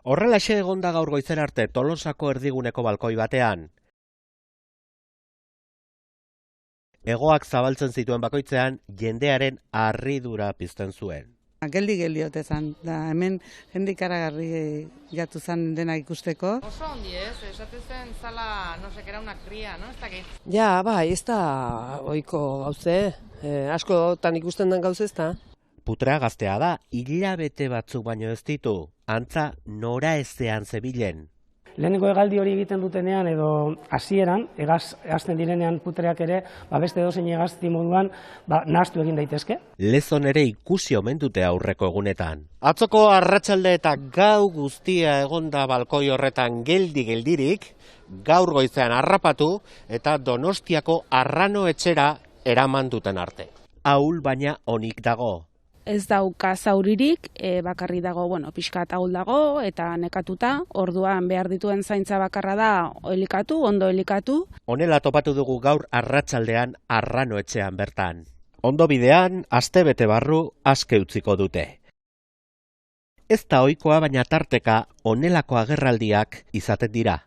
Horrelaxe egonda gaur goizen arte Tolosako erdiguneko balkoi batean. Hegoak zabaltzen zituen bakoitzean jendearen harridura pizten zuen. Geldi ote zan, da hemen jende ikaragarri jatu zan dena ikusteko. Oso ondi ez, esate zen zala, no sé, que era una cría, no? Ez dakit. Ja, bai, ez da ohiko gauze, askotan ikusten den gauze ez da. Putrea gaztea da, hilabete batzuk baino ez ditu, antza nora ezean zebilen. Lehenengo hegaldi hori egiten dutenean edo hasieran, hegazten direnean putreak ere, beste edozein hegazti moduan nahastu egin daitezke. Lezon ere ikusi omen dute aurreko egunetan. Atzoko arratsalde eta gau guztia egonda balkoi horretan geldirik, gaur goizean harrapatu eta Donostiako Arrano etxera eraman duten arte. Ahul baina onik dago. Ez dauka zauririk, bakarri dago, pixkat ahul dago eta nekatuta, orduan behar dituen zaintza bakarra da ondo elikatu. Honela topatu dugu gaur arratsaldean Arrano etxean bertan. Ondo bidean, astebete barru aske utziko dute. Ez da ohikoa baina tarteka honelako agerraldiak izaten dira.